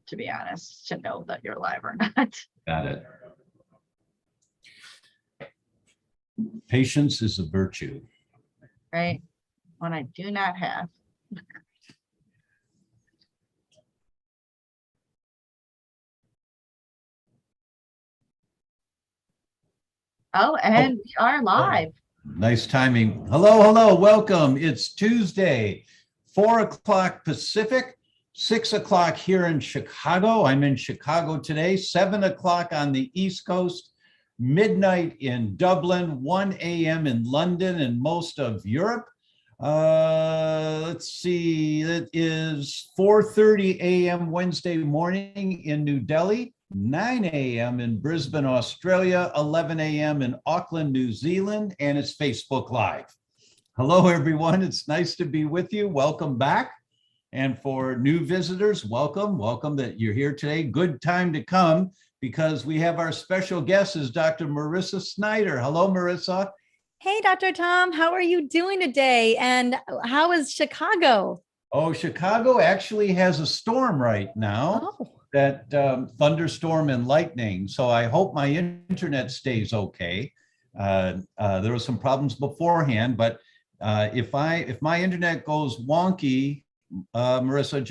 to be honest, to know that you're alive or not. Got it. Patience is a virtue. Right? When I do not have. Oh, and we are live. Nice timing. Hello, welcome. It's Tuesday, 4 o'clock Pacific, 6 o'clock here in Chicago. I'm in Chicago today, 7 o'clock on the East Coast, midnight in Dublin, 1 a.m. in London and most of Europe. Let's see, it is 4:30 a.m. Wednesday morning in New Delhi, 9 a.m. in Brisbane, Australia, 11 a.m. in Auckland, New Zealand, and it's Facebook Live. Hello, everyone. It's nice to be with you. Welcome back. And for new visitors, welcome that you're here today. Good time to come because we have our special guest is Dr. Marissa Snyder. Hello, Marissa. Hey, Dr. Tom, how are you doing today? And how is Chicago? Oh, Chicago actually has a storm right now. Oh. That thunderstorm and lightning. So I hope my internet stays okay. There were some problems beforehand, but if my internet goes wonky, Marissa,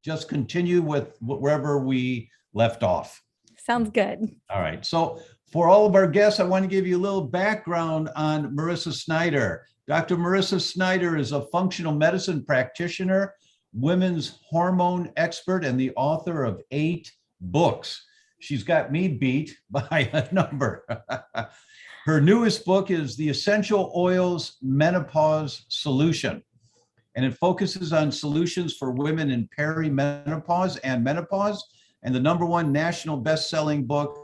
just continue with wherever we left off. Sounds good. All right. So for all of our guests, I want to give you a little background on Marissa Snyder. Dr. Marissa Snyder is a functional medicine practitioner, women's hormone expert, and the author of 8 books. She's got me beat by a number. Her newest book is The Essential Oils Menopause Solution, and it focuses on solutions for women in perimenopause and menopause, and the #1 national best-selling book,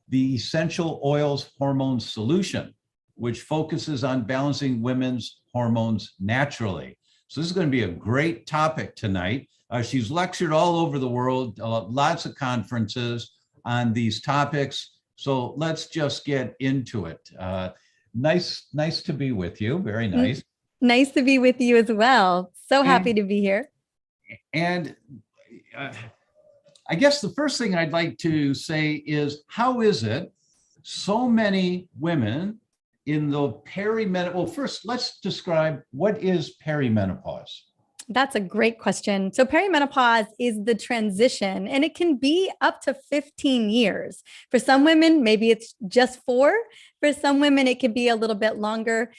The Essential Oils Hormone Solution, which focuses on balancing women's hormones naturally. So this is going to be a great topic tonight. She's lectured all over the world, lots of conferences on these topics. So let's just get into it. Nice to be with you. Very nice. Nice to be with you as well. So happy to be here. And I guess the first thing I'd like to say is, how is it so many women in the perimenopause? Well, first, let's describe what is perimenopause. That's a great question. So perimenopause is the transition, and it can be up to 15 years. For some women, maybe it's just 4. For some women, it could be a little bit longer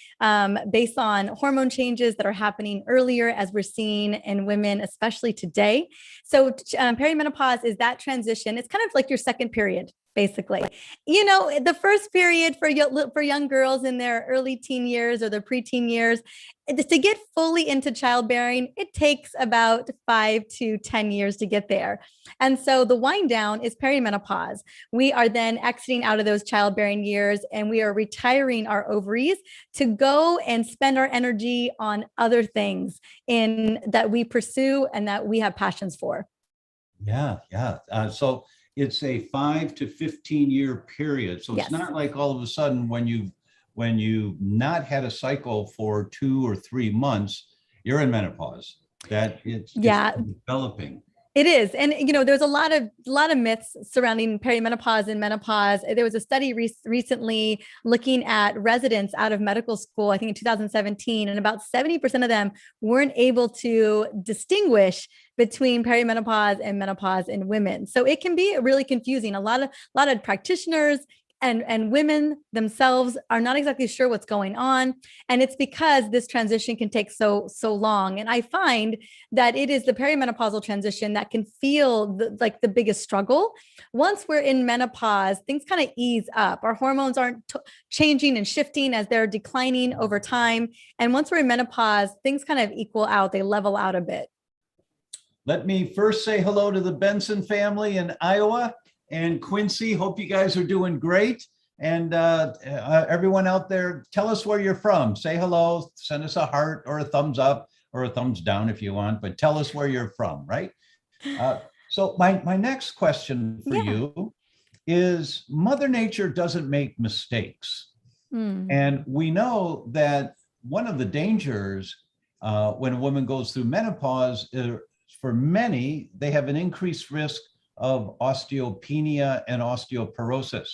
based on hormone changes that are happening earlier, as we're seeing in women, especially today. So perimenopause is that transition. It's kind of like your second period, basically. You know, the first period for young girls in their early teen years or their preteen years, to get fully into childbearing, it takes about 5 to 10 years to get there. And so the wind down is perimenopause. We are then exiting out of those childbearing years, and we are retiring our ovaries to go and spend our energy on other things that we pursue and that we have passions for. Yeah. So it's a 5 to 15 year period. So it's not like all of a sudden when you've not had a cycle for 2 or 3 months, you're in menopause. That it's developing. It is. And, you know, there's a lot of myths surrounding perimenopause and menopause. There was a study recently looking at residents out of medical school, I think in 2017, and about 70% of them weren't able to distinguish between perimenopause and menopause in women. So it can be really confusing. A lot of practitioners and women themselves are not exactly sure what's going on. And it's because this transition can take so long. And I find that it is the perimenopausal transition that can feel like the biggest struggle. Once we're in menopause, things kind of ease up. Our hormones aren't changing and shifting as they're declining over time. And once we're in menopause, things kind of equal out, they level out a bit. Let me first say hello to the Benson family in Iowa. And Quincy, hope you guys are doing great. And everyone out there, tell us where you're from. Say hello, send us a heart or a thumbs up or a thumbs down if you want, but tell us where you're from, right? So my next question for you is, Mother Nature doesn't make mistakes. And we know that one of the dangers when a woman goes through menopause, for many, they have an increased risk of osteopenia and osteoporosis,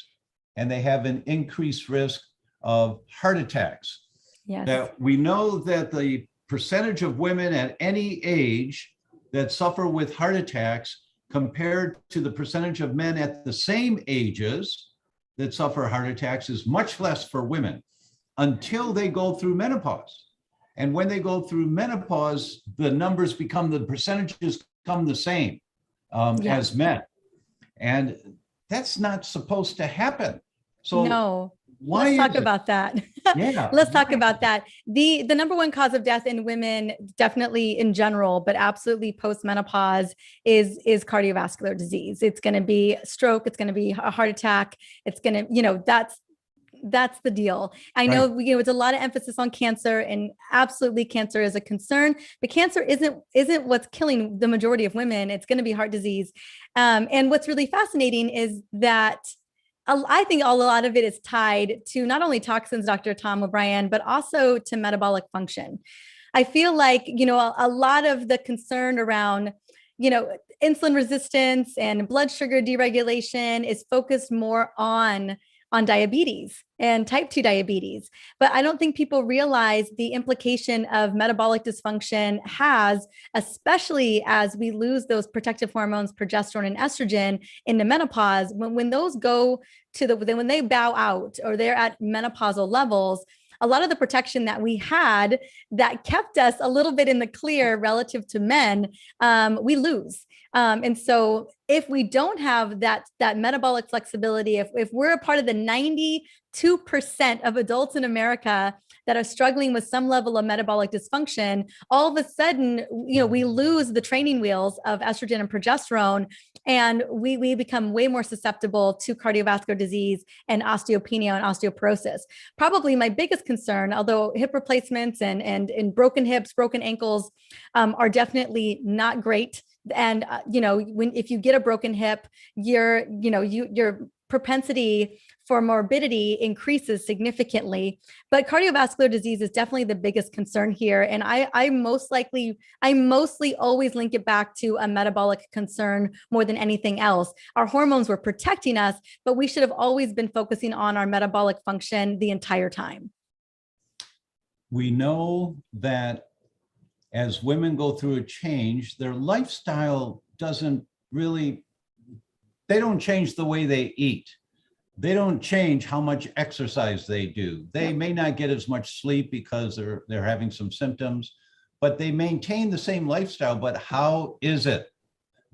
and they have an increased risk of heart attacks. Yes. That we know that the percentage of women at any age that suffer with heart attacks compared to the percentage of men at the same ages that suffer heart attacks is much less for women until they go through menopause. And when they go through menopause, the numbers become, the percentages come the same as men. And that's not supposed to happen. So no. why Let's talk about that. Yeah. Let's talk about that. The number one cause of death in women, definitely in general, but absolutely post-menopause is cardiovascular disease. It's going to be stroke. It's going to be a heart attack. It's going to, that's the deal. I know, it's a lot of emphasis on cancer, and absolutely cancer is a concern, but cancer isn't what's killing the majority of women. It's going to be heart disease. And what's really fascinating is that I think a lot of it is tied to not only toxins, Dr. Tom O'Brien, but also to metabolic function. I feel like, a lot of the concern around, insulin resistance and blood sugar deregulation is focused more on diabetes and type 2 diabetes. But I don't think people realize the implication of metabolic dysfunction has, especially as we lose those protective hormones, progesterone and estrogen into menopause. When those go to when they bow out or they're at menopausal levels, a lot of the protection that we had that kept us a little bit in the clear relative to men, we lose. And so if we don't have that metabolic flexibility, if we're a part of the 92% of adults in America that are struggling with some level of metabolic dysfunction, all of a sudden, we lose the training wheels of estrogen and progesterone, and we become way more susceptible to cardiovascular disease and osteopenia and osteoporosis. Probably my biggest concern, although hip replacements and broken hips, broken ankles are definitely not great. And, if you get a broken hip, your propensity for morbidity increases significantly. But cardiovascular disease is definitely the biggest concern here. And I mostly always link it back to a metabolic concern more than anything else. Our hormones were protecting us, but we should have always been focusing on our metabolic function the entire time. We know that as women go through a change, their lifestyle they don't change the way they eat. They don't change how much exercise they do. They may not get as much sleep because they're having some symptoms, but they maintain the same lifestyle. But how is it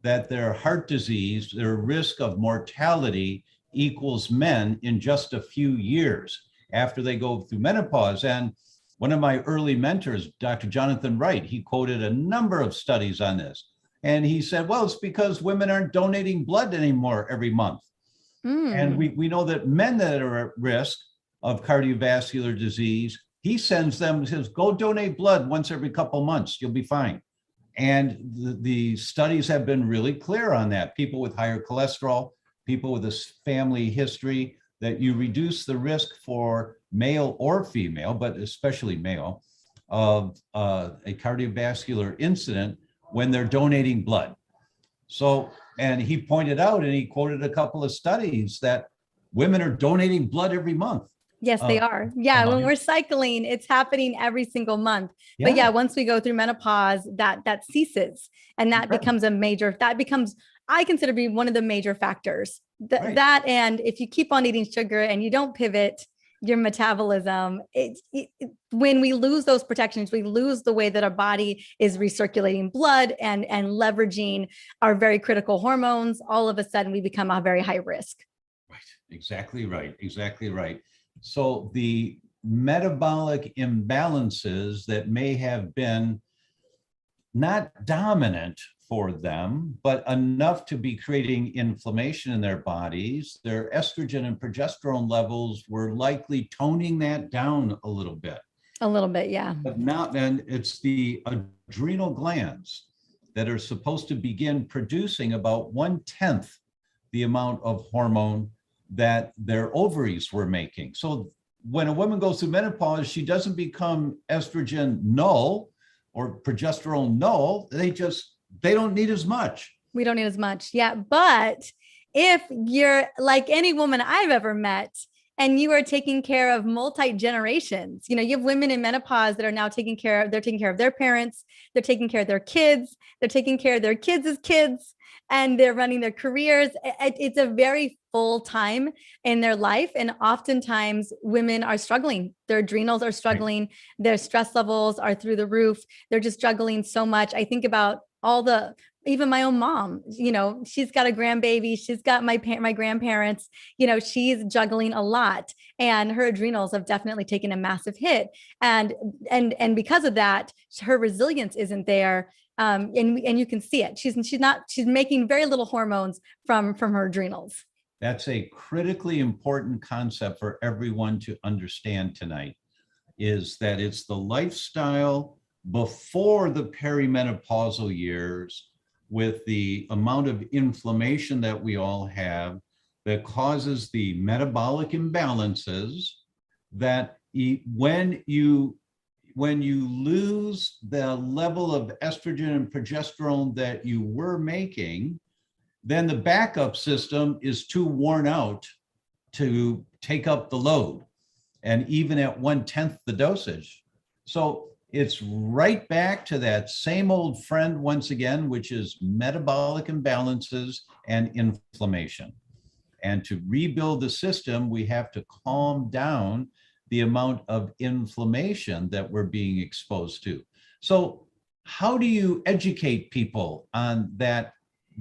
that their heart disease, their risk of mortality equals men in just a few years after they go through menopause? And one of my early mentors, Dr. Jonathan Wright, he quoted a number of studies on this. And he said, well, it's because women aren't donating blood anymore every month. And we know that men that are at risk of cardiovascular disease, he sends them, says, go donate blood once every couple months, you'll be fine. And the studies have been really clear on that. People with higher cholesterol, people with a family history, that you reduce the risk for male or female, but especially male, of a cardiovascular incident when they're donating blood. So, and he pointed out, and he quoted a couple of studies that women are donating blood every month. Yes, they are. Yeah, when we're cycling, it's happening every single month. Yeah. But yeah, once we go through menopause, that ceases, and that becomes I consider to be one of the major factors. That, and if you keep on eating sugar and you don't pivot your metabolism, when we lose those protections, we lose the way that our body is recirculating blood and leveraging our very critical hormones. All of a sudden, we become a very high risk. Right. Exactly right. Exactly right. So the metabolic imbalances that may have been not dominant for them, but enough to be creating inflammation in their bodies, their estrogen and progesterone levels were likely toning that down a little bit. A little bit, yeah. But now, then it's the adrenal glands that are supposed to begin producing about 1/10 the amount of hormone that their ovaries were making. So when a woman goes through menopause, she doesn't become estrogen null or progesterone null. They just they don't need as much. We don't need as much. Yeah. But if you're like any woman I've ever met, and you are taking care of multi-generations, you have women in menopause that are now taking care of their parents, they're taking care of their kids, they're taking care of their kids' kids, and they're running their careers. It's a very full time in their life. And oftentimes women are struggling. Their adrenals are struggling. Their stress levels are through the roof. They're just juggling so much. I think about even my own mom, she's got a grandbaby. She's got my grandparents, she's juggling a lot, and her adrenals have definitely taken a massive hit. And because of that, her resilience isn't there. And you can see it. She's making very little hormones from her adrenals. That's a critically important concept for everyone to understand tonight, is that it's the lifestyle before the perimenopausal years, with the amount of inflammation that we all have, that causes the metabolic imbalances, that when you lose the level of estrogen and progesterone that you were making, then the backup system is too worn out to take up the load, and even at 1/10 the dosage. So it's right back to that same old friend once again, which is metabolic imbalances and inflammation. And to rebuild the system, we have to calm down the amount of inflammation that we're being exposed to. So how do you educate people on that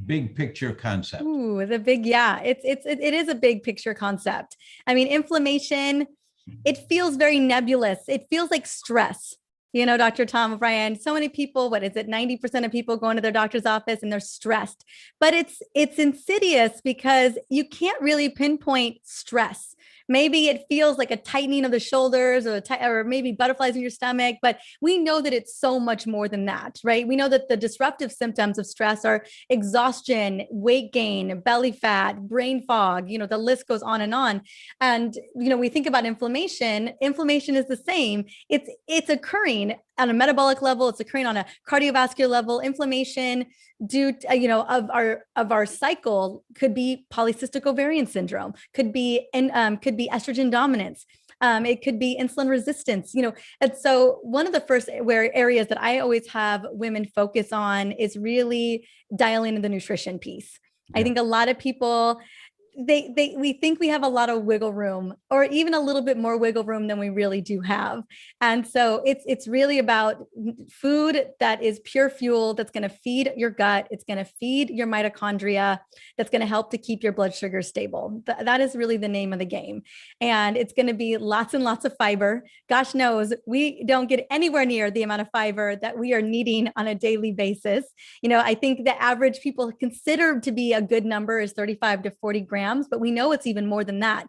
big picture concept? Ooh, it is a big picture concept. I mean, inflammation, it feels very nebulous. It feels like stress. Dr. Tom O'Brien, so many people, what is it? 90% of people go into their doctor's office and they're stressed, but it's insidious because you can't really pinpoint stress. Maybe it feels like a tightening of the shoulders or maybe butterflies in your stomach, but we know that it's so much more than that, right? We know that the disruptive symptoms of stress are exhaustion, weight gain, belly fat, brain fog, the list goes on and on. And, we think about inflammation. Inflammation is the same. It's occurring on a metabolic level. It's occurring on a cardiovascular level. Inflammation due to, of our cycle could be polycystic ovarian syndrome, could be estrogen dominance. It could be insulin resistance, and so one of the first areas that I always have women focus on is really dialing in the nutrition piece. Yeah. I think a lot of people, we think we have a lot of wiggle room, or even a little bit more wiggle room than we really do have. And so it's really about food that is pure fuel, that's going to feed your gut. It's going to feed your mitochondria. That's going to help to keep your blood sugar stable. That is really the name of the game. And it's going to be lots and lots of fiber. Gosh knows we don't get anywhere near the amount of fiber that we are needing on a daily basis. I think the average people consider to be a good number is 35 to 40 grams. But we know it's even more than that.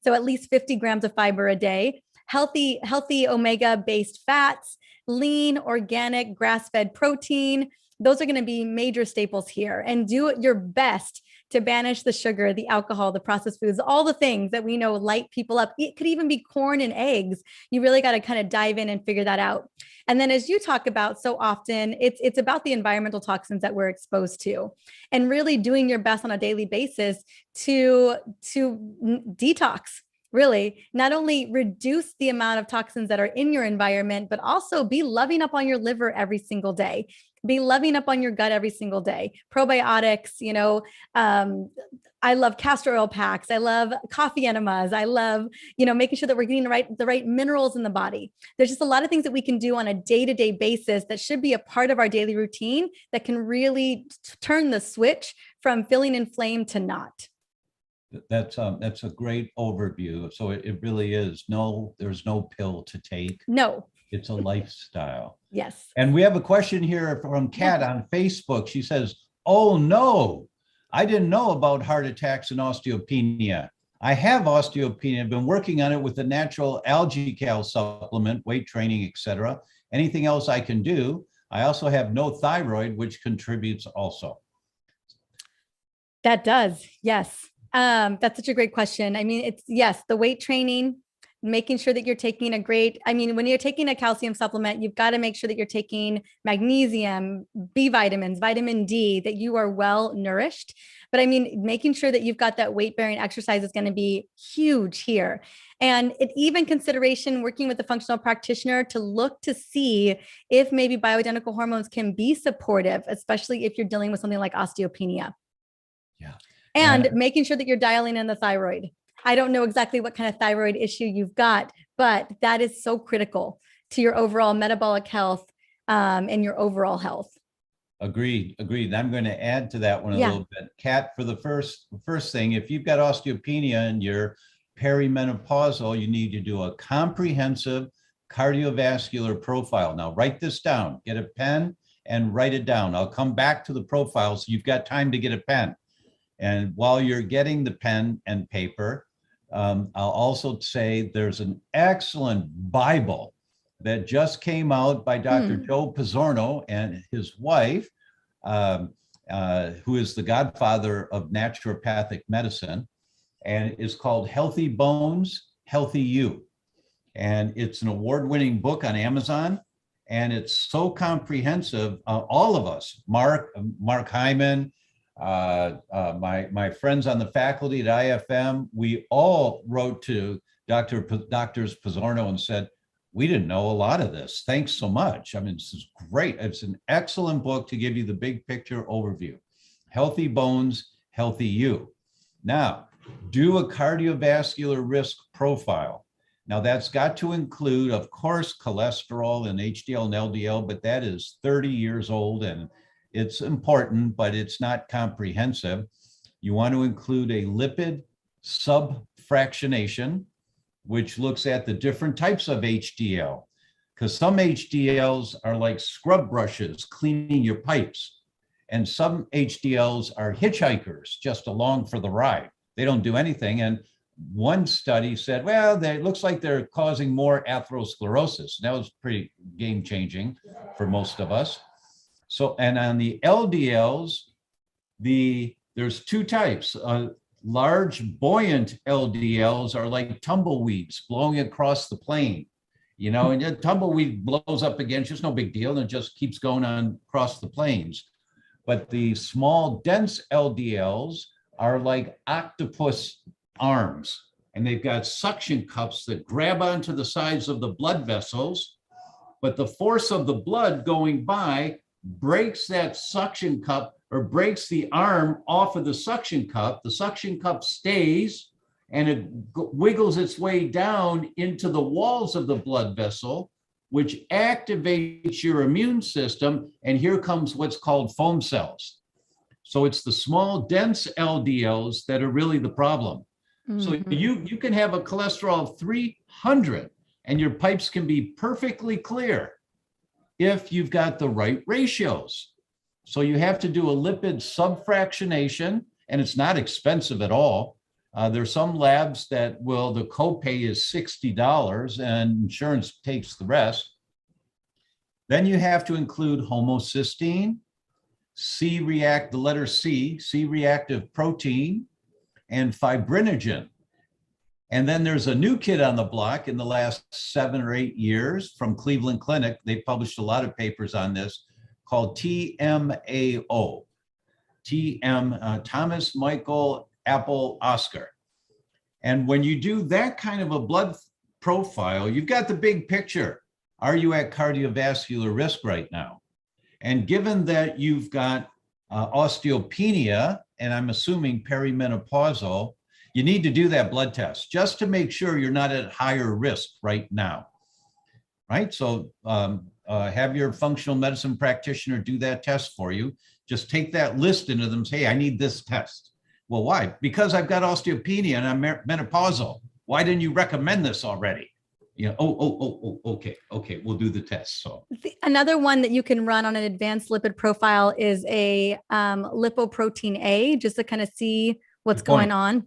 So at least 50 grams of fiber a day, healthy omega-based fats, lean, organic, grass-fed protein. Those are going to be major staples here. And do your best to banish the sugar, the alcohol, the processed foods, all the things that we know light people up. It could even be corn and eggs. You really got to kind of dive in and figure that out. And then, as you talk about so often, it's about the environmental toxins that we're exposed to, and really doing your best on a daily basis to detox. Really, not only reduce the amount of toxins that are in your environment, but also be loving up on your liver every single day. Be loving up on your gut every single day. Probiotics, I love castor oil packs. I love coffee enemas. I love, making sure that we're getting the right minerals in the body. There's just a lot of things that we can do on a day-to-day basis that should be a part of our daily routine that can really turn the switch from feeling inflamed to not. That's a great overview. So it really is there's no pill to take. No. It's a lifestyle. Yes. And we have a question here from Kat on Facebook. She says, "Oh no, I didn't know about heart attacks and osteopenia. I have osteopenia. I've been working on it with the natural algae cal supplement, weight training, etc. Anything else I can do? I also have no thyroid, which contributes also." That does. Yes. That's such a great question. I mean, the weight training, making sure that you're taking when you're taking a calcium supplement, you've got to make sure that you're taking magnesium, B vitamins, vitamin D, that you are well nourished. But I mean, making sure that you've got that weight bearing exercise is going to be huge here. And even consideration working with a functional practitioner to look to see if maybe bioidentical hormones can be supportive, especially if you're dealing with something like osteopenia. Yeah. And making sure that you're dialing in the thyroid. I don't know exactly what kind of thyroid issue you've got, but that is so critical to your overall metabolic health and your overall health. Agreed. And I'm going to add to that one a little bit. Kat, for the first thing, if you've got osteopenia and you're perimenopausal, you need to do a comprehensive cardiovascular profile. Now, write this down. Get a pen and write it down. I'll come back to the profile, so you've got time to get a pen. And while you're getting the pen and paper, I'll also say there's an excellent Bible that just came out by Dr. Joe Pizzorno and his wife, who is the godfather of naturopathic medicine, and is called Healthy Bones, Healthy You. And it's an award-winning book on Amazon, and it's so comprehensive. All of us, Mark Hyman, my friends on the faculty at IFM, we all wrote to Drs. Pizzorno and said, we didn't know a lot of this. Thanks so much. I mean, this is great. It's an excellent book to give you the big picture overview. Healthy Bones, Healthy You. Now, do a cardiovascular risk profile. Now, that's got to include, of course, cholesterol and HDL and LDL, but that is 30 years old and it's important, but it's not comprehensive. You want to include a lipid subfractionation, which looks at the different types of HDL, because some HDLs are like scrub brushes cleaning your pipes, and some HDLs are hitchhikers just along for the ride. They don't do anything. And one study said, well, it looks like they're causing more atherosclerosis. That was pretty game changing for most of us. So, and on the LDLs, there's two types. Large buoyant LDLs are like tumbleweeds blowing across the plain, and a tumbleweed blows up again, it's just no big deal, and it just keeps going on across the plains. But the small dense LDLs are like octopus arms, and they've got suction cups that grab onto the sides of the blood vessels, but the force of the blood going by breaks that suction cup or breaks the arm off of the suction cup stays and it wiggles its way down into the walls of the blood vessel, which activates your immune system. And here comes what's called foam cells. So it's the small, dense LDLs that are really the problem. Mm-hmm. So you can have a cholesterol of 300 and your pipes can be perfectly clear if you've got the right ratios. So you have to do a lipid subfractionation, and it's not expensive at all. There's some labs that the copay is $60 and insurance takes the rest. Then you have to include homocysteine, the letter C-reactive protein, and fibrinogen. And then there's a new kid on the block in the last 7 or 8 years from Cleveland Clinic. They published a lot of papers on this, called TMAO, Thomas, Michael, Apple, Oscar. And when you do that kind of a blood profile, you've got the big picture. Are you at cardiovascular risk right now? And given that you've got osteopenia, and I'm assuming perimenopausal, you need to do that blood test just to make sure you're not at higher risk right now, right? So have your functional medicine practitioner do that test for you. Just take that list into them, say, hey, I need this test. Well, why? Because I've got osteopenia and I'm menopausal. Why didn't you recommend this already? Okay, we'll do the test. So another one that you can run on an advanced lipid profile is a lipoprotein A, just to kind of see what's going on.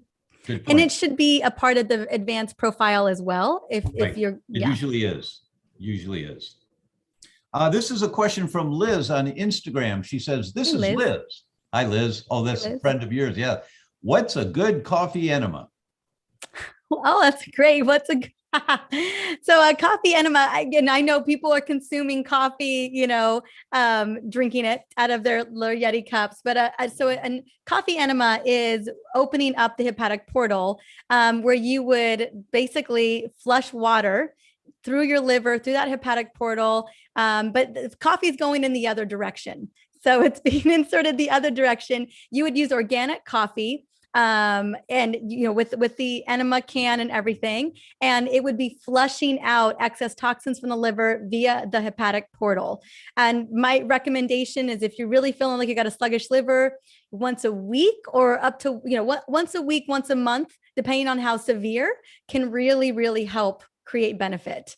And it should be a part of the advanced profile as well. If you're, it usually is. This is a question from Liz on Instagram. She says, this is Liz. Hi, Liz. Oh, that's a friend of yours. Yeah. What's a good coffee enema? Oh, that's great. What's a so a coffee enema? And I know people are consuming coffee, drinking it out of their little Yeti cups. But so a coffee enema is opening up the hepatic portal, where you would basically flush water through your liver, through that hepatic portal. But coffee is going in the other direction. So it's being inserted the other direction. You would use organic coffee, and with the enema can and everything, and it would be flushing out excess toxins from the liver via the hepatic portal. And my recommendation is, if you're really feeling like you got a sluggish liver, once a week, or up to once a week, once a month, depending on how severe, can really, really help create benefit.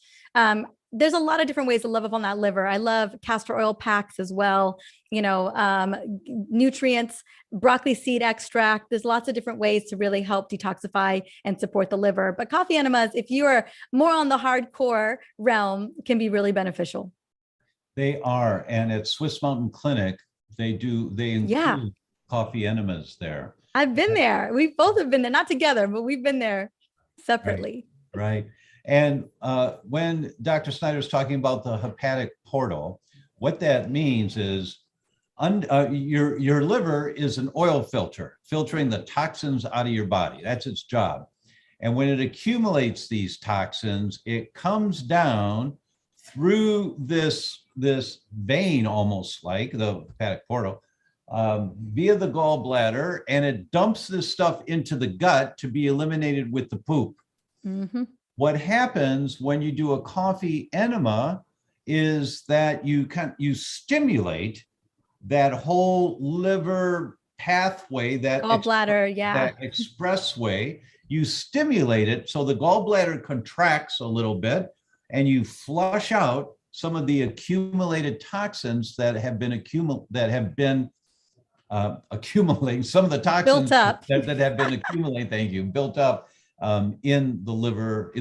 There's a lot of different ways to love up on that liver. I love castor oil packs as well, nutrients, broccoli seed extract. There's lots of different ways to really help detoxify and support the liver. But coffee enemas, if you are more on the hardcore realm, can be really beneficial. They are. And at Swiss Mountain Clinic, they include coffee enemas there. I've been there. We both have been there, not together, but we've been there separately. Right. And when Dr. Snyder is talking about the hepatic portal, what that means is your liver is an oil filter, filtering the toxins out of your body. That's its job. And when it accumulates these toxins, it comes down through this vein, almost like the hepatic portal, via the gallbladder, and it dumps this stuff into the gut to be eliminated with the poop. Mm-hmm. What happens when you do a coffee enema is that you stimulate that whole liver pathway, that gallbladder, that expressway. You stimulate it so the gallbladder contracts a little bit, and you flush out some of the accumulated toxins that have been accumulating. Some of the toxins built up that have been accumulating. Thank you, built up. In the liver,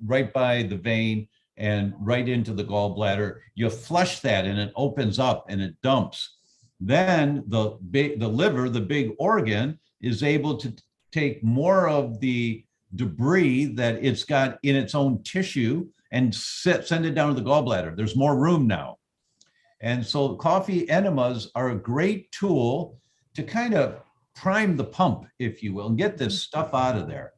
right by the vein, and right into the gallbladder. You flush that, and it opens up and it dumps. Then the liver, the big organ, is able to take more of the debris that it's got in its own tissue and send it down to the gallbladder. There's more room now. And so coffee enemas are a great tool to kind of prime the pump, if you will, and get this stuff out of there.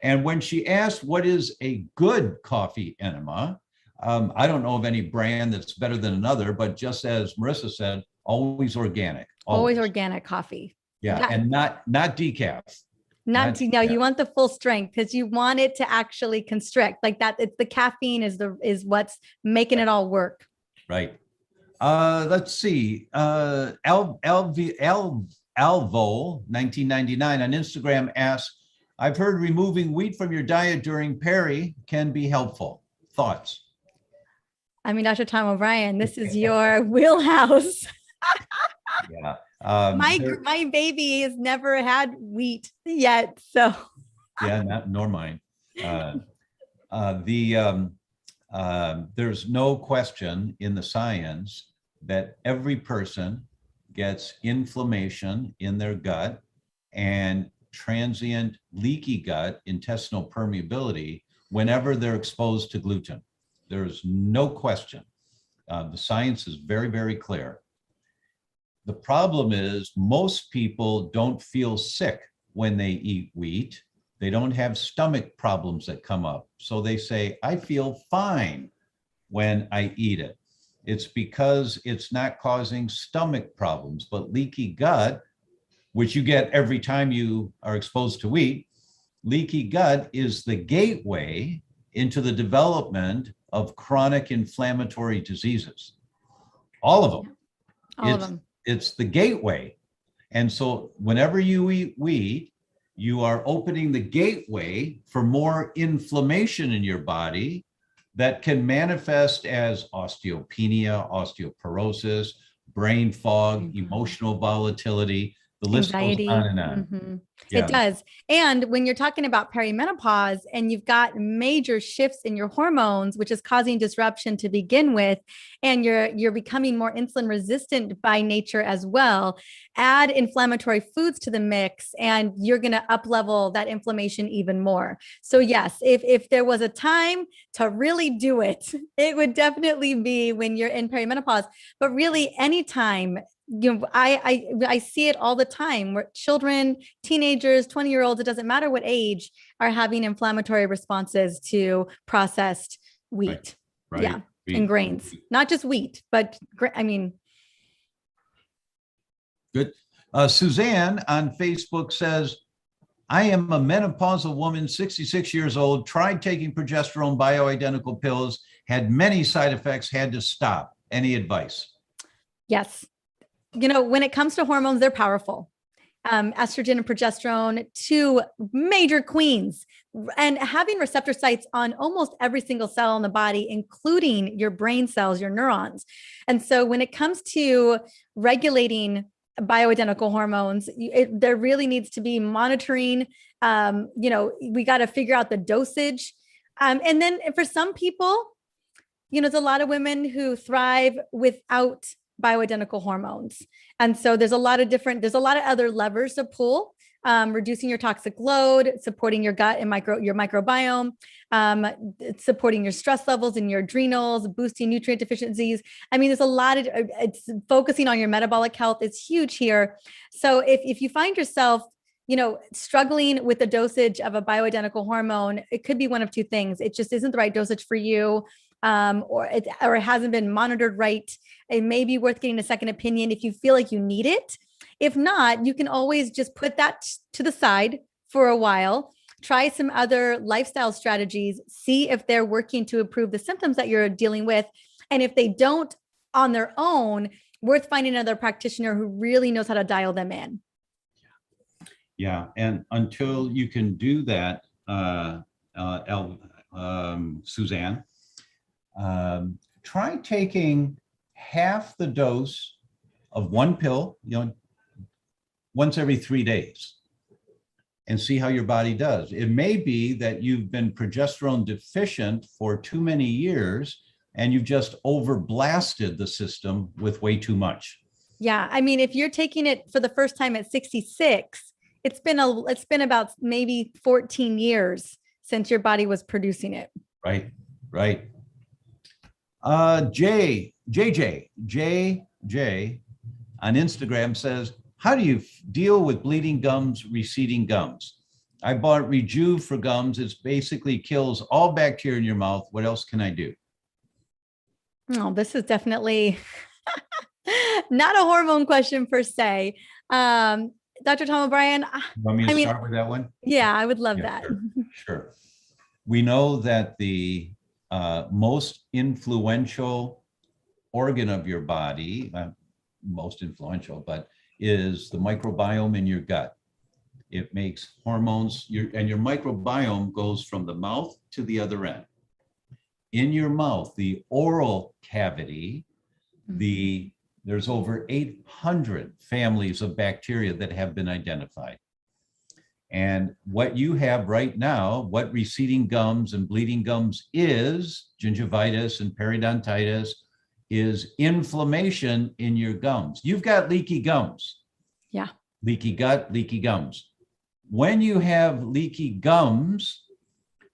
And when she asked what is a good coffee enema, I don't know of any brand that's better than another, but just as Marissa said, always organic. Always organic coffee. Yeah, and not decaf. You want the full strength, because you want it to actually constrict like that. It's the caffeine is what's making it all work. Right. Let's see. Alvo 1999 on Instagram asks, I've heard removing wheat from your diet during peri can be helpful. Thoughts? I mean, Dr. Tom O'Brien, this is your wheelhouse. Yeah. My baby has never had wheat yet, so. Yeah, nor mine. There's no question in the science that every person gets inflammation in their gut and transient leaky gut intestinal permeability whenever they're exposed to gluten. There's no question. The science is very, very clear. The problem is most people don't feel sick when they eat wheat. They don't have stomach problems that come up. So they say, I feel fine when I eat it. It's because it's not causing stomach problems, but leaky gut, which you get every time you are exposed to wheat, leaky gut is the gateway into the development of chronic inflammatory diseases. All of them. All of them. It's the gateway. And so whenever you eat wheat, you are opening the gateway for more inflammation in your body that can manifest as osteopenia, osteoporosis, brain fog, emotional volatility. The list goes on and on. Mm-hmm. It Yeah. does. And when you're talking about perimenopause and you've got major shifts in your hormones, which is causing disruption to begin with, and you're becoming more insulin resistant by nature as well, add inflammatory foods to the mix and you're going to up level that inflammation even more. So yes, if there was a time to really do it, it would definitely be when you're in perimenopause, but really anytime. I see it all the time where children, teenagers, 20-year-olds, it doesn't matter what age, are having inflammatory responses to processed wheat. Right. Yeah. And grains, not just wheat, but Good. Suzanne on Facebook says, I am a menopausal woman, 66 years old, tried taking progesterone bioidentical pills, had many side effects, had to stop. Any advice? Yes. When it comes to hormones, they're powerful. Estrogen and progesterone, two major queens, and having receptor sites on almost every single cell in the body, including your brain cells, your neurons. And so when it comes to regulating bioidentical hormones, there really needs to be monitoring. We got to figure out the dosage. And then for some people, there's a lot of women who thrive without bioidentical hormones. And so there's a lot of other levers to pull, reducing your toxic load, supporting your gut and your microbiome, supporting your stress levels in your adrenals, boosting nutrient deficiencies. There's a lot of, it's focusing on your metabolic health is huge here. So if you find yourself struggling with the dosage of a bioidentical hormone, it could be one of two things. It just isn't the right dosage for you. Or it hasn't been monitored right. It may be worth getting a second opinion if you feel like you need it. If not, you can always just put that to the side for a while, try some other lifestyle strategies, see if they're working to improve the symptoms that you're dealing with. And if they don't on their own, worth finding another practitioner who really knows how to dial them in. Yeah, and until you can do that, Suzanne, try taking half the dose of one pill, once every 3 days and see how your body does. It may be that you've been progesterone deficient for too many years and you've just overblasted the system with way too much. Yeah. If you're taking it for the first time at 66, it's been about maybe 14 years since your body was producing it. Right. JJ on Instagram says, how do you deal with bleeding gums, receding gums? I bought Rejuve for gums. It basically kills all bacteria in your mouth. What else can I do? Oh, this is definitely not a hormone question per se. Dr. Tom O'Brien. Want me to start with that one? Yeah, I would love that. Sure. We know that the most influential organ of your body, most influential, but is the microbiome in your gut. It makes hormones, and your microbiome goes from the mouth to the other end. In your mouth, the oral cavity, there's over 800 families of bacteria that have been identified. And what you have right now, what receding gums and bleeding gums is, gingivitis and periodontitis, is inflammation in your gums. You've got leaky gums. Yeah. Leaky gut, leaky gums. When you have leaky gums,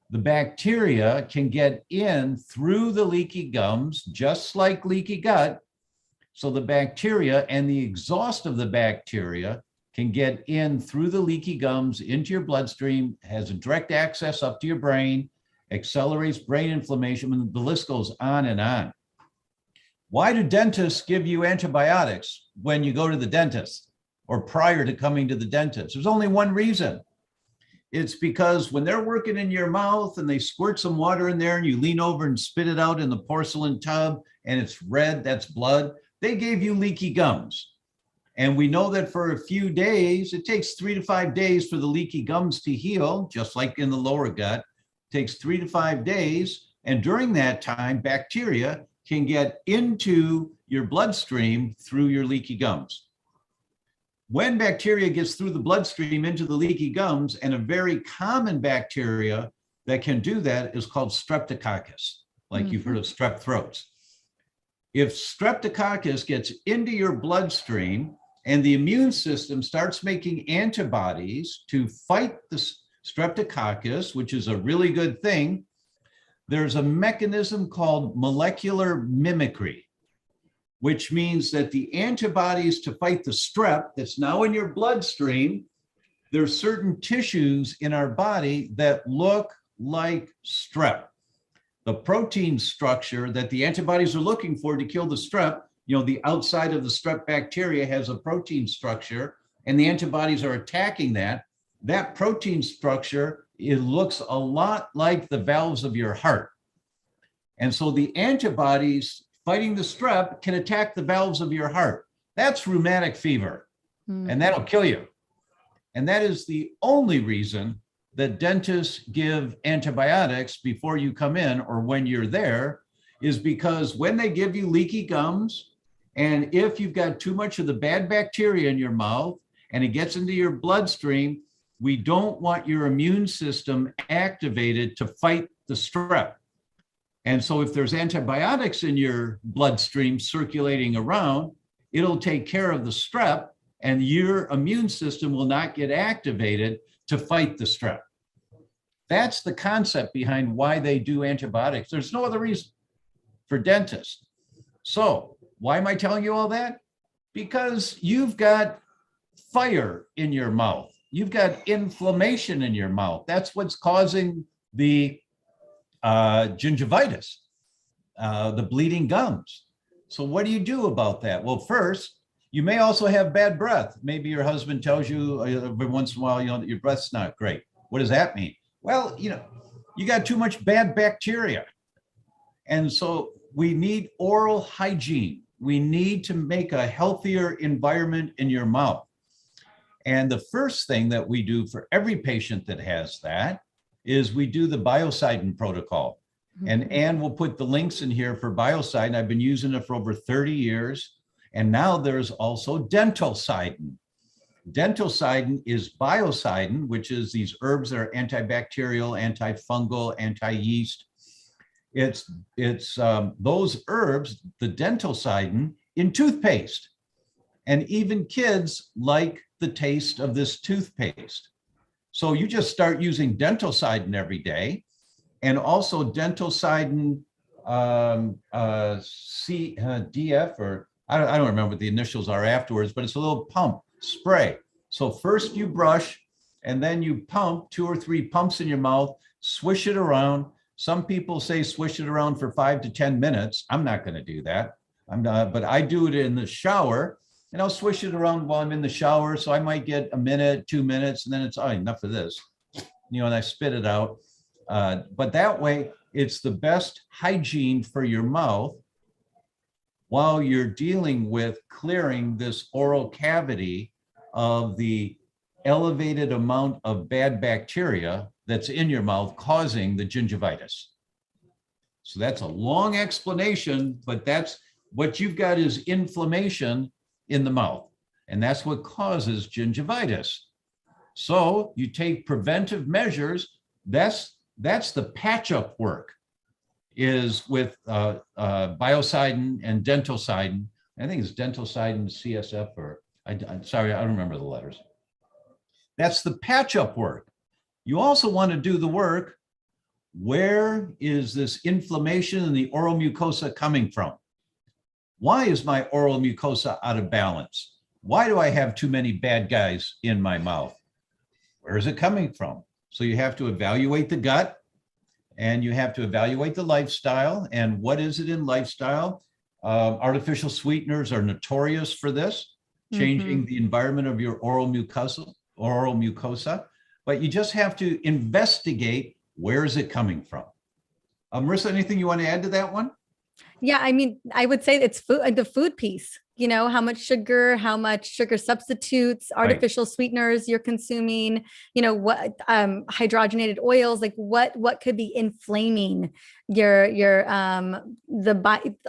the bacteria can get in through the leaky gums, just like leaky gut. So the bacteria and the exhaust of the bacteria can get in through the leaky gums into your bloodstream, has a direct access up to your brain, accelerates brain inflammation, and the list goes on and on. Why do dentists give you antibiotics when you go to the dentist or prior to coming to the dentist? There's only one reason. It's because when they're working in your mouth and they squirt some water in there and you lean over and spit it out in the porcelain tub and it's red, that's blood, they gave you leaky gums. And we know that for a few days, it takes 3 to 5 days for the leaky gums to heal, just like in the lower gut. It takes 3 to 5 days. And during that time, bacteria can get into your bloodstream through your leaky gums. When bacteria gets through the bloodstream into the leaky gums, and a very common bacteria that can do that is called Streptococcus, like you've heard of strep throats. If Streptococcus gets into your bloodstream and the immune system starts making antibodies to fight the Streptococcus, which is a really good thing, there's a mechanism called molecular mimicry, which means that the antibodies to fight the strep that's now in your bloodstream, there's certain tissues in our body that look like strep. The protein structure that the antibodies are looking for to kill the strep, the outside of the strep bacteria has a protein structure, and the antibodies are attacking that. That protein structure, it looks a lot like the valves of your heart. And so the antibodies fighting the strep can attack the valves of your heart. That's rheumatic fever, and that'll kill you. And that is the only reason that dentists give antibiotics before you come in or when you're there, is because when they give you leaky gums, and if you've got too much of the bad bacteria in your mouth and it gets into your bloodstream, we don't want your immune system activated to fight the strep. And so if there's antibiotics in your bloodstream circulating around, it'll take care of the strep, and your immune system will not get activated to fight the strep. That's the concept behind why they do antibiotics. There's no other reason for dentists. So why am I telling you all that? Because you've got fire in your mouth. You've got inflammation in your mouth. That's what's causing the gingivitis, the bleeding gums. So what do you do about that? Well, first, you may also have bad breath. Maybe your husband tells you every once in a while, that your breath's not great. What does that mean? Well, you got too much bad bacteria. And so we need oral hygiene. We need to make a healthier environment in your mouth. And the first thing that we do for every patient that has that is we do the Biocidine Protocol. And Anne will put the links in here for Biocidine. I've been using it for over 30 years. And now there's also Dentalcidin. Dentalcidin is Biocidine, which is these herbs that are antibacterial, antifungal, anti-yeast. It's those herbs, the Dentalcidin, in toothpaste. And even kids like the taste of this toothpaste. So you just start using Dentalcidin every day, and also Dentalcidin DF, or I don't remember what the initials are afterwards, but it's a little pump spray. So first you brush, and then you pump 2 or 3 pumps in your mouth, swish it around. Some people say swish it around for 5 to 10 minutes. I'm not going to do that. I'm not, but I do it in the shower, and I'll swish it around while I'm in the shower. So I might get a minute, 2 minutes, and then it's enough of this, and I spit it out. But that way, it's the best hygiene for your mouth while you're dealing with clearing this oral cavity of the elevated amount of bad bacteria that's in your mouth causing the gingivitis. So that's a long explanation, but that's what you've got is inflammation in the mouth, and that's what causes gingivitis. So you take preventive measures. That's the patch-up work, is with Biocidin and Dentalcidin. I think it's Dentalcidin CSF, or I'm sorry, I don't remember the letters. That's the patch-up work. You also want to do the work, where is this inflammation in the oral mucosa coming from? Why is my oral mucosa out of balance? Why do I have too many bad guys in my mouth? Where is it coming from? So you have to evaluate the gut, and you have to evaluate the lifestyle. And what is it in lifestyle? Artificial sweeteners are notorious for this, changing the environment of your oral mucosa. But you just have to investigate, where is it coming from? Marissa, anything you want to add to that one? Yeah, I mean, I would say it's food, the food piece, how much sugar substitutes, Right. artificial sweeteners you're consuming, what hydrogenated oils, like what could be inflaming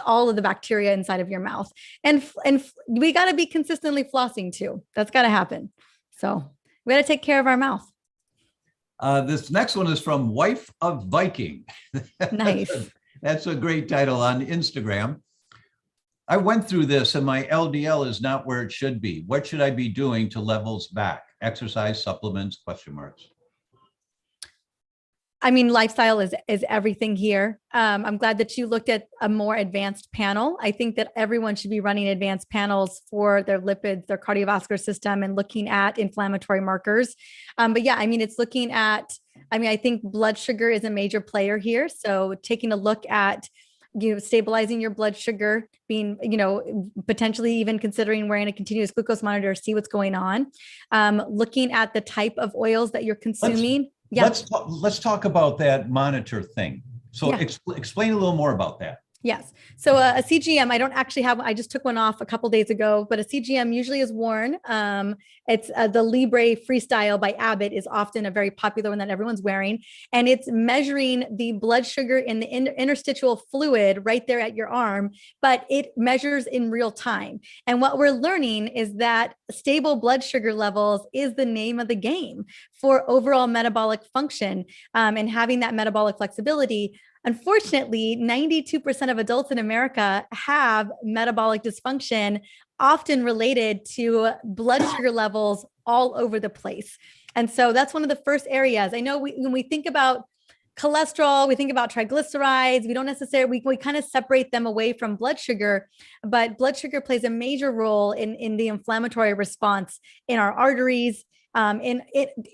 all of the bacteria inside of your mouth. And we got to be consistently flossing too. That's got to happen. So we got to take care of our mouth. This next one is from Wife of Viking. Nice. That's a great title on Instagram. I went through this and my LDL is not where it should be. What should I be doing to levels back? Exercise, supplements, question marks. I mean, lifestyle is everything here. I'm glad that you looked at a more advanced panel. I think that everyone should be running advanced panels for their lipids, their cardiovascular system, and looking at inflammatory markers. But yeah, I mean, it's looking at, I think blood sugar is a major player here. So taking a look at, stabilizing your blood sugar, being, potentially even considering wearing a continuous glucose monitor, see what's going on. Looking at the type of oils that you're consuming. Yeah. Let's talk about that monitor thing. So yeah. Explain a little more about that. Yes. So a CGM, I don't actually have, I just took one off a couple of days ago, but a CGM usually is worn. It's the Libre Freestyle by Abbott is often a very popular one that everyone's wearing. And it's measuring the blood sugar in the interstitial fluid right there at your arm, but it measures in real time. And what we're learning is that stable blood sugar levels is the name of the game for overall metabolic function, and having that metabolic flexibility. Unfortunately, 92% of adults in America have metabolic dysfunction, often related to blood sugar levels all over the place. And so that's one of the first areas. I know when we think about cholesterol, we think about triglycerides, we don't necessarily, we kind of separate them away from blood sugar, but blood sugar plays a major role in the inflammatory response in our arteries, in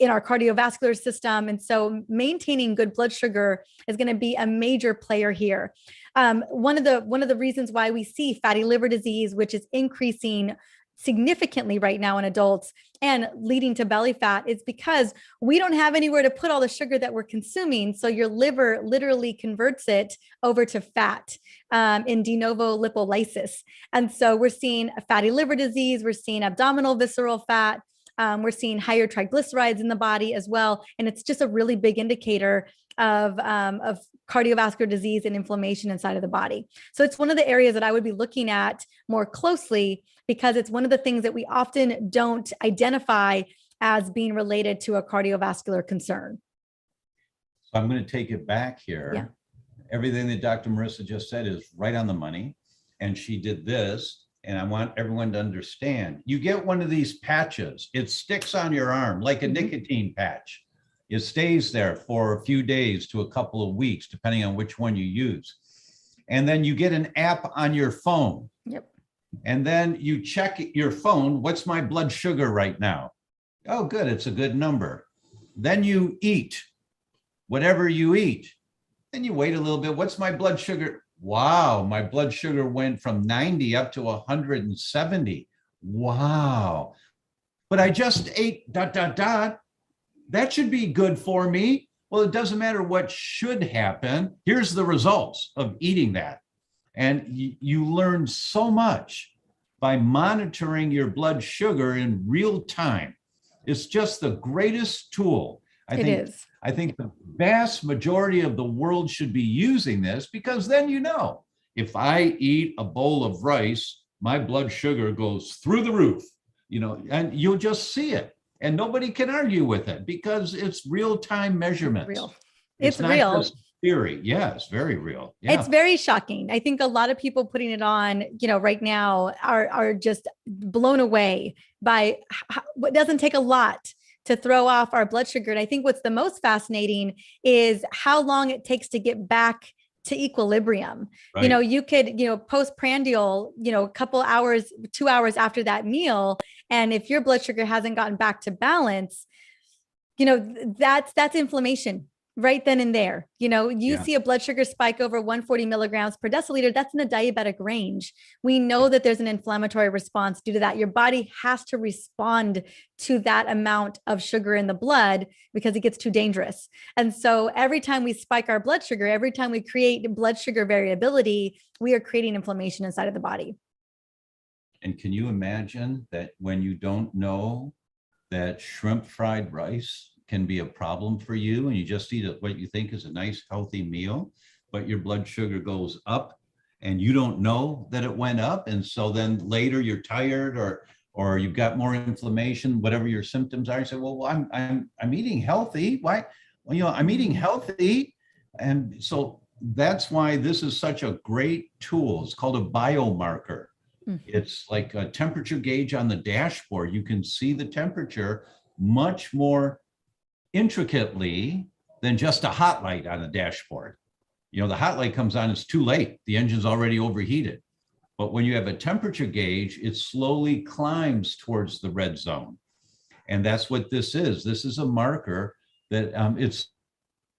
our cardiovascular system. And so maintaining good blood sugar is going to be a major player here. One of the reasons why we see fatty liver disease, which is increasing significantly right now in adults and leading to belly fat, is because we don't have anywhere to put all the sugar that we're consuming. So your liver literally converts it over to fat in de novo lipolysis. And so we're seeing fatty liver disease, we're seeing abdominal visceral fat, we're seeing higher triglycerides in the body as well. And it's just a really big indicator of cardiovascular disease and inflammation inside of the body. So it's one of the areas that I would be looking at more closely, because it's one of the things that we often don't identify as being related to a cardiovascular concern. So I'm going to take it back here. Yeah. Everything that Dr. Marissa just said is right on the money. And she did this. And I want everyone to understand, you get one of these patches, it sticks on your arm like a nicotine patch. It stays there for a few days to a couple of weeks, depending on which one you use. And then you get an app on your phone. Yep. And then you check your phone, what's my blood sugar right now? Oh, good, it's a good number. Then you eat whatever you eat. Then you wait a little bit, what's my blood sugar? Wow, my blood sugar went from 90 up to 170. Wow. But I just ate ... That should be good for me. Well, it doesn't matter what should happen. Here's the results of eating that. And you learn so much by monitoring your blood sugar in real time. It's just the greatest tool. I think the vast majority of the world should be using this, because then if I eat a bowl of rice, my blood sugar goes through the roof, and you'll just see it. And nobody can argue with it because it's real-time measurements. Real. It's not real. Just theory. Yeah, it's very real. Yeah. It's very shocking. I think a lot of people putting it on, right now are just blown away by what doesn't take a lot to throw off our blood sugar. And I think what's the most fascinating is how long it takes to get back to equilibrium. Right. You could, postprandial, a couple hours, 2 hours after that meal. And if your blood sugar hasn't gotten back to balance, that's inflammation right then and there. You Yeah. see a blood sugar spike over 140 milligrams per deciliter, that's in the diabetic range. We know that there's an inflammatory response due to that. Your body has to respond to that amount of sugar in the blood because it gets too dangerous. And so every time we spike our blood sugar, every time we create blood sugar variability, we are creating inflammation inside of the body. And can you imagine that when you don't know that shrimp fried rice can be a problem for you, and you just eat what you think is a nice healthy meal, but your blood sugar goes up and you don't know that it went up, and so then later you're tired or you've got more inflammation, whatever your symptoms are. You say, well, I'm eating healthy. Why? Well, I'm eating healthy, and so that's why this is such a great tool. It's called a biomarker. It's like a temperature gauge on the dashboard. You can see the temperature much more intricately than just a hot light on the dashboard. The hot light comes on, it's too late. The engine's already overheated. But when you have a temperature gauge, it slowly climbs towards the red zone. And that's what this is. This is a marker that it's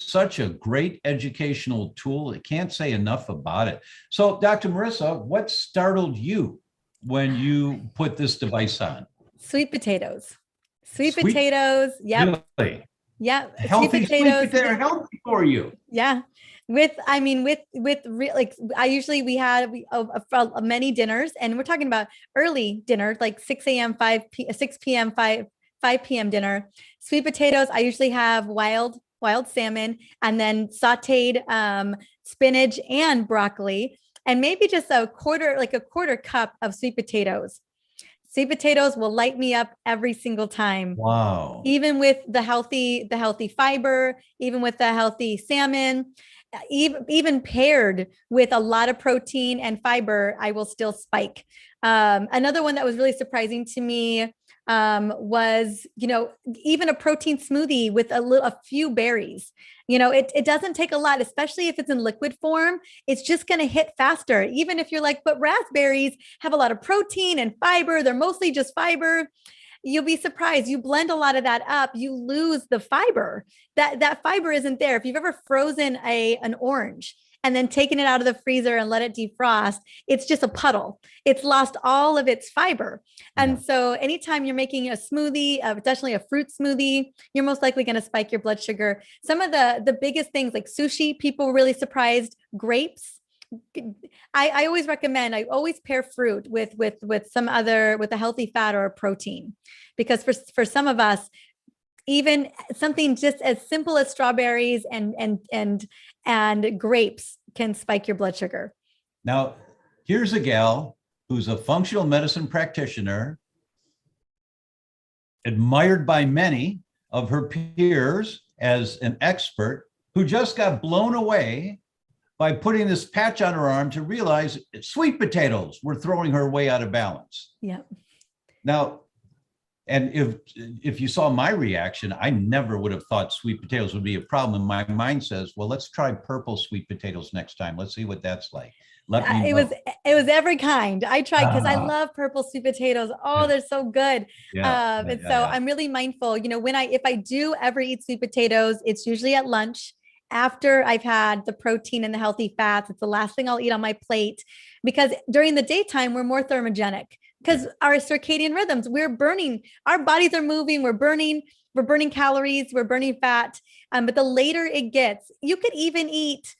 such a great educational tool. I can't say enough about it. So, Dr. Marissa, what startled you when you put this device on? Sweet potatoes. Sweet potatoes. Yep. Really? Yeah. Healthy sweet potatoes. They're healthy for you. Yeah. We had many dinners, and we're talking about early dinner, like 6 a.m., 6 p.m., 5 p.m. dinner. Sweet potatoes. I usually have wild salmon, and then sauteed spinach and broccoli, and maybe just a quarter cup of sweet potatoes. Sweet potatoes will light me up every single time. Wow. Even with the healthy fiber, even with the healthy salmon, even paired with a lot of protein and fiber, I will still spike. Another one that was really surprising to me was, even a protein smoothie with a few berries. It doesn't take a lot, especially if it's in liquid form. It's just going to hit faster. Even if you're like, but raspberries have a lot of protein and fiber. They're mostly just fiber. You'll be surprised. You blend a lot of that up, you lose the fiber. That fiber isn't there. If you've ever frozen an orange and then taken it out of the freezer and let it defrost, it's just a puddle. It's lost all of its fiber. And so anytime you're making a smoothie, especially a fruit smoothie, you're most likely going to spike your blood sugar. Some of the biggest things like sushi, people were really surprised. Grapes. I always recommend, I always pair fruit with a healthy fat or a protein, because for some of us, even something just as simple as strawberries and grapes can spike your blood sugar. Now, here's a gal who's a functional medicine practitioner, admired by many of her peers as an expert, who just got blown away by putting this patch on her arm to realize sweet potatoes were throwing her way out of balance. Yeah. Now, and if you saw my reaction, I never would have thought sweet potatoes would be a problem. My mind says, well, let's try purple sweet potatoes next time. Let's see what that's like. It was every kind. I tried because I love purple sweet potatoes. Oh, they're so good. I'm really mindful. If I do ever eat sweet potatoes, it's usually at lunch, after I've had the protein and the healthy fats. It's the last thing I'll eat on my plate, because during the daytime, we're more thermogenic, because our circadian rhythms, our bodies are moving, we're burning calories, we're burning fat. But the later it gets, you could even eat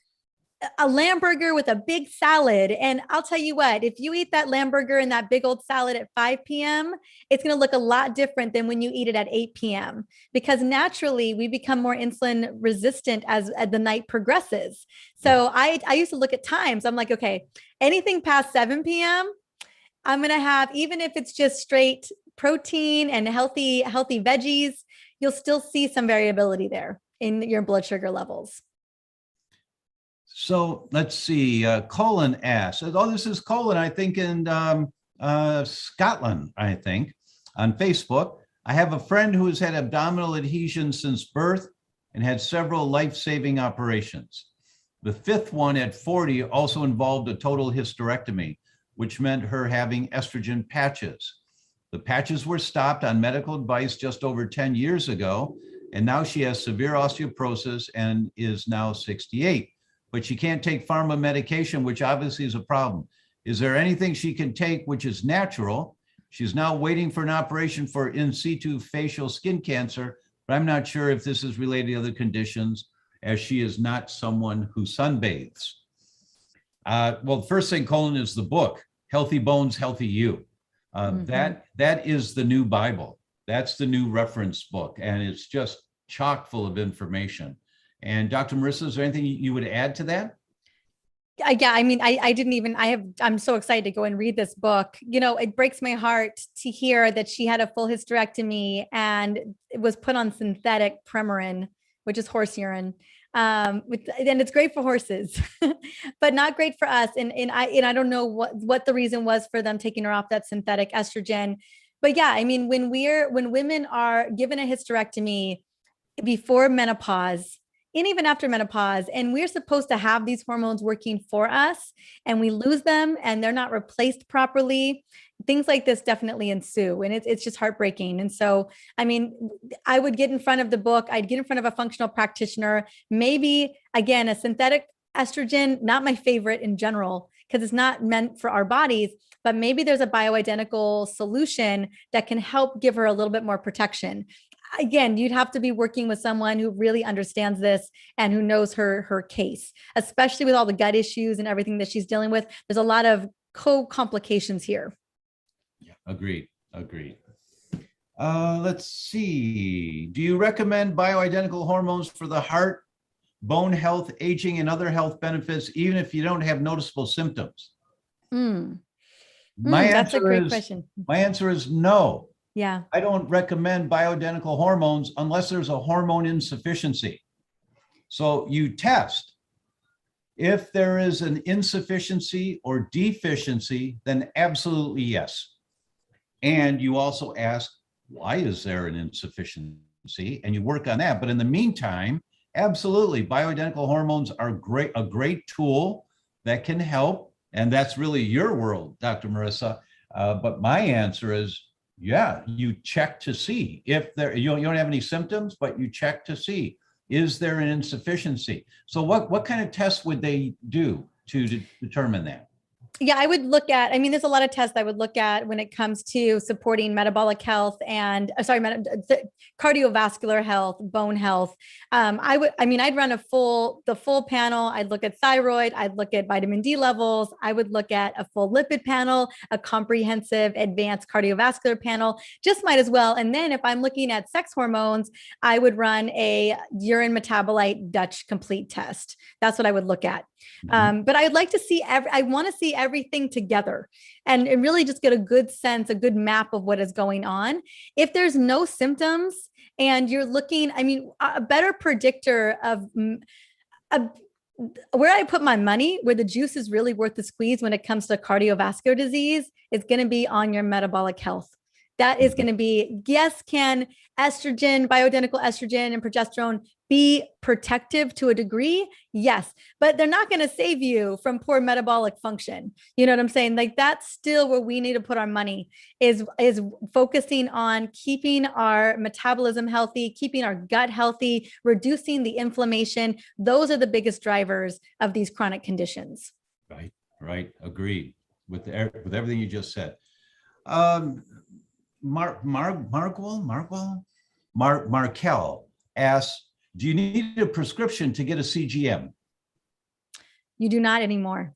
a lamb burger with a big salad. And I'll tell you what, if you eat that lamb burger and that big old salad at 5 p.m., it's going to look a lot different than when you eat it at 8 p.m. because naturally we become more insulin resistant as the night progresses. So I used to look at times. I'm like, okay, anything past 7 p.m., I'm going to have, even if it's just straight protein and healthy veggies, you'll still see some variability there in your blood sugar levels. So let's see. Colin asks, this is Colin, I think, in Scotland, I think, on Facebook. I have a friend who has had abdominal adhesion since birth and had several life-saving operations. The fifth one at 40 also involved a total hysterectomy, which meant her having estrogen patches. The patches were stopped on medical advice just over 10 years ago, and now she has severe osteoporosis and is now 68. But she can't take pharma medication, which obviously is a problem. Is there anything she can take which is natural? She's now waiting for an operation for in situ facial skin cancer, but I'm not sure if this is related to other conditions, as she is not someone who sunbathes. Well, the first thing, Colin, is the book, Healthy Bones, Healthy You. That is the new Bible. That's the new reference book, and it's just chock full of information. And Dr. Marissa, is there anything you would add to that? Yeah, I mean, I'm so excited to go and read this book. You know, it breaks my heart to hear that she had a full hysterectomy and it was put on synthetic Premarin, which is horse urine. And it's great for horses, but not great for us. And I don't know what the reason was for them taking her off that synthetic estrogen. But yeah, I mean, when women are given a hysterectomy before menopause, and even after menopause, and we're supposed to have these hormones working for us, and we lose them and they're not replaced properly, things like this definitely ensue, and it's just heartbreaking. And so, I mean, I would get in front of the book, I'd get in front of a functional practitioner, maybe again, a synthetic estrogen, not my favorite in general, because it's not meant for our bodies, but maybe there's a bioidentical solution that can help give her a little bit more protection. Again, you'd have to be working with someone who really understands this and who knows her case, especially with all the gut issues and everything that she's dealing with. There's a lot of co-complications here. Yeah, agreed. Let's see. Do you recommend bioidentical hormones for the heart, bone health, aging, and other health benefits, even if you don't have noticeable symptoms? That's a great question. My answer is no. Yeah. I don't recommend bioidentical hormones unless there's a hormone insufficiency. So you test. If there is an insufficiency or deficiency, then absolutely yes. And you also ask, why is there an insufficiency? And you work on that. But in the meantime, absolutely, bioidentical hormones are a great tool that can help. And that's really your world, Dr. Marissa. But my answer is, yeah, you check to see if you don't have any symptoms, but you check to see, is there an insufficiency? So what kind of tests would they do to determine that? Yeah, I would look at, I mean, there's a lot of tests I would look at when it comes to supporting metabolic health and cardiovascular health, bone health. I'd run the full panel. I'd look at thyroid. I'd look at vitamin D levels. I would look at a full lipid panel, a comprehensive advanced cardiovascular panel, just might as well. And then if I'm looking at sex hormones, I would run a urine metabolite Dutch complete test. That's what I would look at. But I'd like to see, I want to see everything together and really just get a good sense, a good map of what is going on. If there's no symptoms and you're looking, I mean, a better predictor of where I put my money, where the juice is really worth the squeeze when it comes to cardiovascular disease, is going to be on your metabolic health. That is going to be, yes, can estrogen, bioidentical estrogen and progesterone be protective to a degree? Yes, but they're not going to save you from poor metabolic function. You know what I'm saying? Like, that's still where we need to put our money, is focusing on keeping our metabolism healthy, keeping our gut healthy, reducing the inflammation. Those are the biggest drivers of these chronic conditions. Right. Agreed with everything you just said. Markel asks, do you need a prescription to get a CGM? You do not anymore.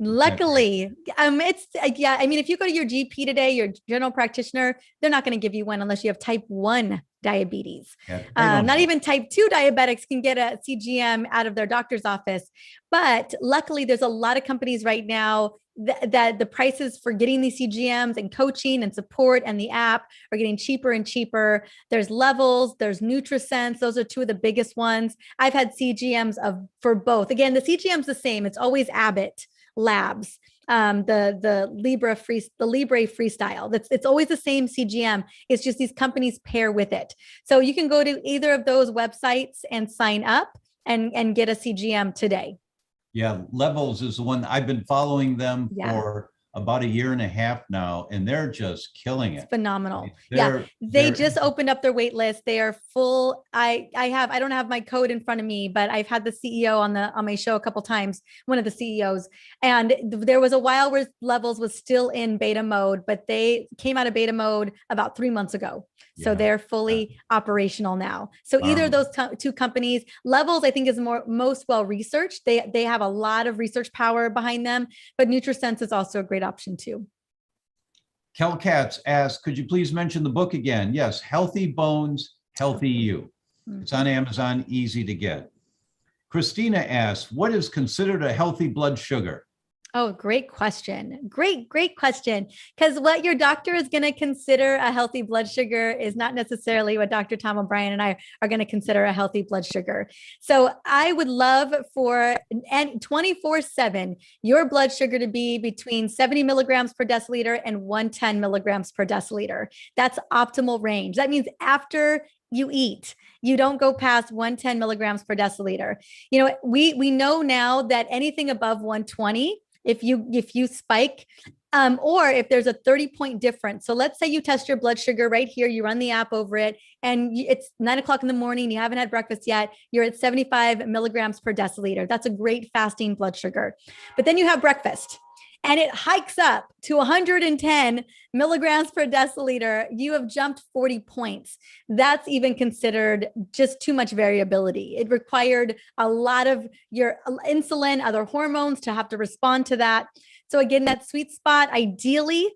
Luckily, if you go to your GP today, your general practitioner, they're not going to give you one unless you have type 1 diabetes. Not even type 2 diabetics can get a CGM out of their doctor's office. But luckily, there's a lot of companies right now that the prices for getting these CGMs and coaching and support and the app are getting cheaper and cheaper. There's Levels, there's NutriSense. Those are two of the biggest ones. I've had CGMs for both. Again, the CGM's the same. It's always Abbott Labs, the Libre Freestyle. It's always the same CGM. It's just these companies pair with it. So you can go to either of those websites and sign up and get a CGM today. Yeah, Levels is the one I've been following them for about a year and a half now, and they're just killing it. It's phenomenal. They're, They just opened up their wait list. They are full. I don't have my code in front of me, but I've had the CEO on my show a couple times, one of the CEOs. And there was a while where Levels was still in beta mode, but they came out of beta mode about 3 months ago. So they're fully operational now. So either of those two companies, Levels, I think, is most well researched. They have a lot of research power behind them, but NutriSense is also a great option too. Kel Katz asks, could you please mention the book again? Yes, Healthy Bones, Healthy You. It's on Amazon, easy to get. Christina asks, what is considered a healthy blood sugar? Oh, great question. Great question. Because what your doctor is going to consider a healthy blood sugar is not necessarily what Dr. Tom O'Brien and I are going to consider a healthy blood sugar. So I would love for 24/7, your blood sugar to be between 70 milligrams per deciliter and 110 milligrams per deciliter. That's optimal range. That means after you eat, you don't go past 110 milligrams per deciliter. You know, we know now that anything above 120, if you spike, or if there's a 30-point difference. So let's say you test your blood sugar right here, you run the app over it, and it's 9 o'clock in the morning, you haven't had breakfast yet, you're at 75 milligrams per deciliter. That's a great fasting blood sugar. But then you have breakfast and it hikes up to 110 milligrams per deciliter. You have jumped 40 points. That's even considered just too much variability. It required a lot of your insulin, other hormones to have to respond to that. So again, that sweet spot, ideally,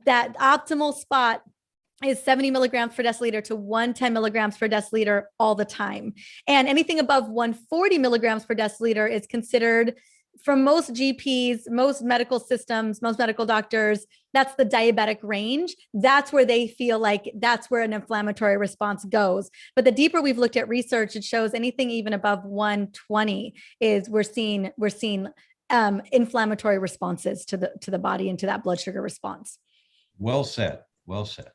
that optimal spot is 70 milligrams per deciliter to 110 milligrams per deciliter all the time. And anything above 140 milligrams per deciliter is considered, from most GPs, most medical systems, most medical doctors, that's the diabetic range. That's where they feel like that's where an inflammatory response goes. But the deeper we've looked at research, it shows anything even above 120 is we're seeing inflammatory responses to the body and to that blood sugar response. Well said. Well said.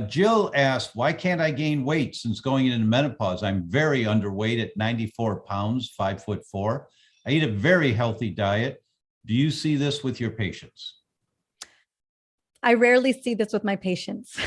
Jill asked, why can't I gain weight since going into menopause? I'm very underweight at 94 pounds, 5'4". I eat a very healthy diet. Do you see this with your patients? I rarely see this with my patients.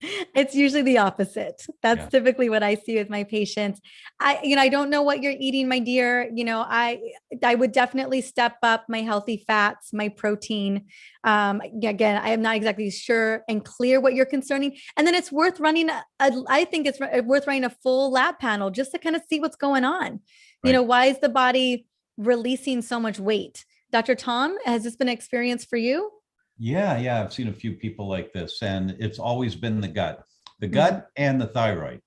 It's usually the opposite. That's typically what I see with my patients. I don't know what you're eating, my dear. I would definitely step up my healthy fats, my protein. Again, I am not exactly sure and clear what you're concerning. And then it's worth running. I think it's worth running a full lab panel just to kind of see what's going on. Right. Why is the body releasing so much weight? Dr. Tom, has this been an experience for you? Yeah. I've seen a few people like this, and it's always been the gut and the thyroid.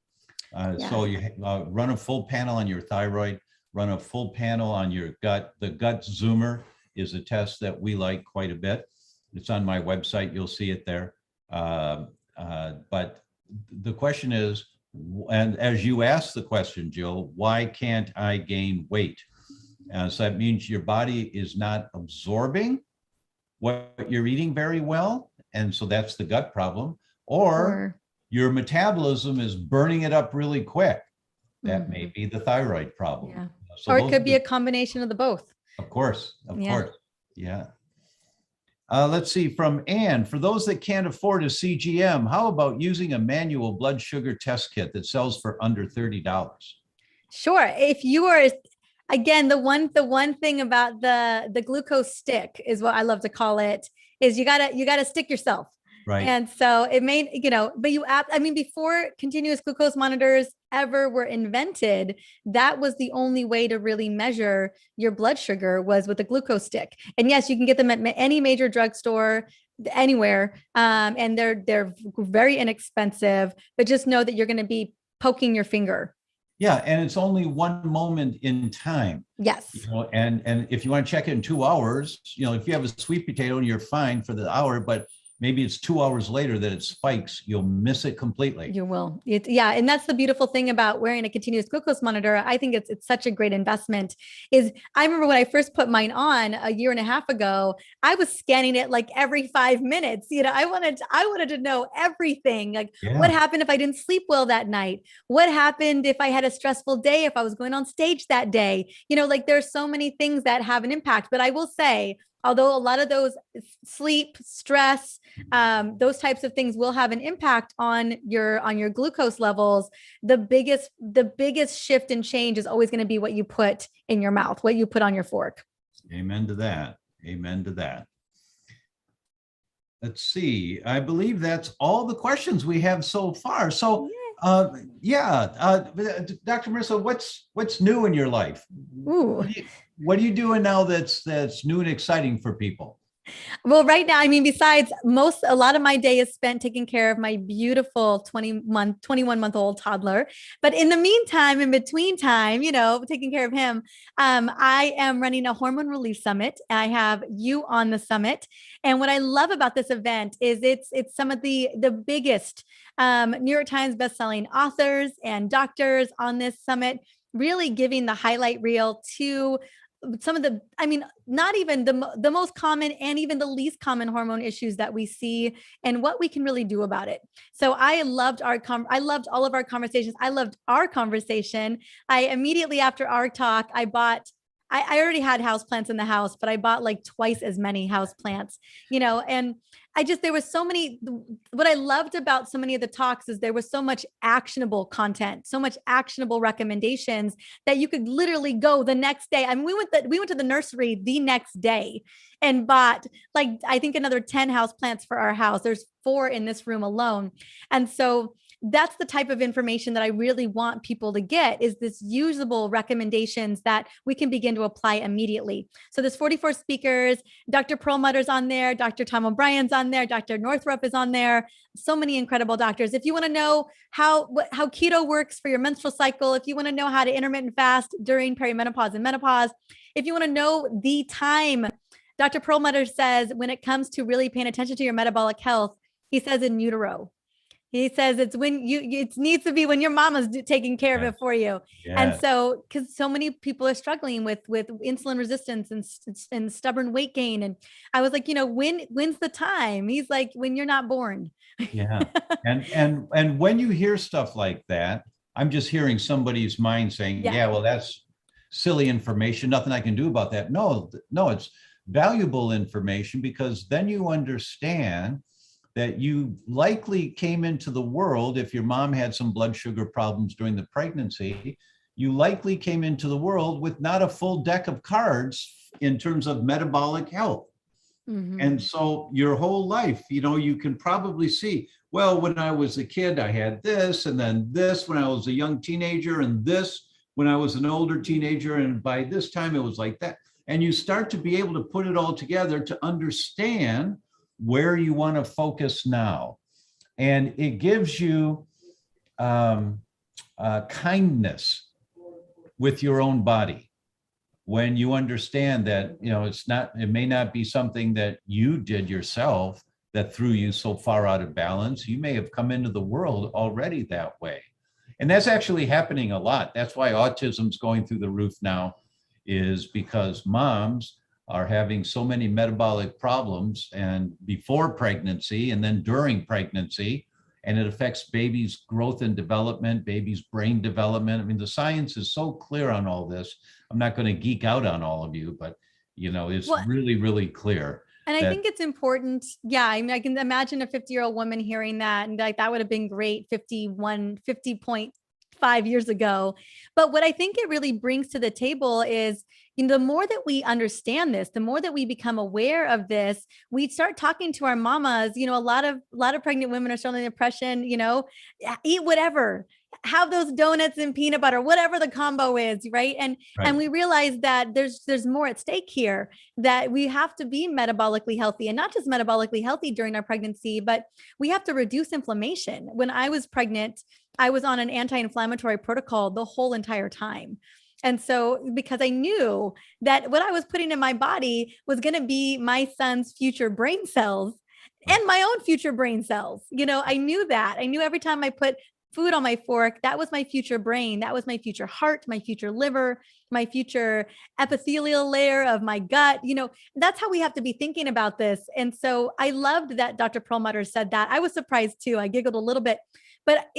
So you run a full panel on your thyroid, run a full panel on your gut. The gut zoomer is a test that we like quite a bit. It's on my website. You'll see it there. But the question is, and as you asked the question, Jill, why can't I gain weight? So that means your body is not absorbing what you're eating very well. And so that's the gut problem. Or your metabolism is burning it up really quick. That may be the thyroid problem. Yeah. So or it could be a combination of the both. Of course. Yeah. Let's see, from Anne, for those that can't afford a CGM, how about using a manual blood sugar test kit that sells for under $30? Sure. If you are, again, the one thing about the glucose stick is what I love to call it, is you gotta stick yourself. Right. And so it may, but before continuous glucose monitors ever were invented, that was the only way to really measure your blood sugar was with a glucose stick. And yes, you can get them at any major drugstore, anywhere. And they're very inexpensive, but just know that you're going to be poking your finger. Yeah. And it's only one moment in time. Yes. And if you want to check it in 2 hours, if you have a sweet potato and you're fine for the hour, but maybe it's 2 hours later that it spikes, you'll miss it completely. You will. And that's the beautiful thing about wearing a continuous glucose monitor. I think it's such a great investment. I remember when I first put mine on a year and a half ago, I was scanning it like every 5 minutes. I wanted to know everything. Like what happened if I didn't sleep well that night? What happened if I had a stressful day, if I was going on stage that day? There's so many things that have an impact, but I will say, although a lot of those sleep, stress, those types of things will have an impact on your glucose levels, the biggest shift and change is always going to be what you put in your mouth, what you put on your fork. Amen to that. Amen to that. Let's see. I believe that's all the questions we have so far. So, Dr. Marissa, what's new in your life? Ooh. What are you doing now that's new and exciting for people? Well, right now, I mean, besides a lot of my day is spent taking care of my beautiful 21-month-old toddler. But in the meantime, in between time, taking care of him, I am running a Hormone Relief Summit. I have you on the summit. And what I love about this event is it's some of the biggest New York Times bestselling authors and doctors on this summit, really giving the highlight reel to some of not even the most common and even the least common hormone issues that we see and what we can really do about it. So I loved all of our conversations. I loved our conversation. I immediately after our talk, I already had houseplants in the house, but I bought like twice as many houseplants, and there was so many, what I loved about so many of the talks is there was so much actionable content, so much actionable recommendations that you could literally go the next day. I mean, we went to the nursery the next day and bought I think another 10 houseplants for our house. There's 4 in this room alone. And so that's the type of information that I really want people to get, is this usable recommendations that we can begin to apply immediately. So there's 44 speakers, Dr. Perlmutter's on there, Dr. Tom O'Brien's on there, Dr. Northrup is on there, so many incredible doctors. If you want to know how keto works for your menstrual cycle, if you want to know how to intermittent fast during perimenopause and menopause, if you want to know the time, Dr. Perlmutter says when it comes to really paying attention to your metabolic health, he says in utero. He says it's when it needs to be when your mama's taking care of it for you. Yes. And so, because so many people are struggling with insulin resistance and stubborn weight gain. And I was like, when's the time? He's like, when you're not born. Yeah. And when you hear stuff like that, I'm just hearing somebody's mind saying, yeah, well, that's silly information. Nothing I can do about that. No, it's valuable information, because then you understand that you likely came into the world, if your mom had some blood sugar problems during the pregnancy, you likely came into the world with not a full deck of cards in terms of metabolic health. Mm-hmm. And so your whole life, you can probably see, well, when I was a kid, I had this, and then this when I was a young teenager, and this when I was an older teenager, and by this time it was like that. And you start to be able to put it all together to understand where you want to focus now. And it gives you kindness with your own body when you understand that, it may not be something that you did yourself that threw you so far out of balance. You may have come into the world already that way. And that's actually happening a lot. That's why autism's going through the roof now, is because moms are having so many metabolic problems, and before pregnancy and then during pregnancy, and it affects babies' growth and development, babies' brain development. I mean, the science is so clear on all this. I'm not going to geek out on all of you, but it's really, really clear. And I think it's important. Yeah. I mean, I can imagine a 50-year-old woman hearing that and that would have been great 50.5 years ago. But what I think it really brings to the table is, the more that we understand this, the more that we become aware of this, we start talking to our mamas. A lot of pregnant women are struggling with depression, eat whatever, have those donuts and peanut butter, whatever the combo is. Right. And we realize that there's more at stake here, that we have to be metabolically healthy, and not just metabolically healthy during our pregnancy, but we have to reduce inflammation. When I was pregnant, I was on an anti-inflammatory protocol the whole entire time. And so, because I knew that what I was putting in my body was going to be my son's future brain cells and my own future brain cells. I knew that. I knew every time I put food on my fork, that was my future brain. That was my future heart, my future liver, my future epithelial layer of my gut. That's how we have to be thinking about this. And so I loved that Dr. Perlmutter said that. I was surprised too. I giggled a little bit. But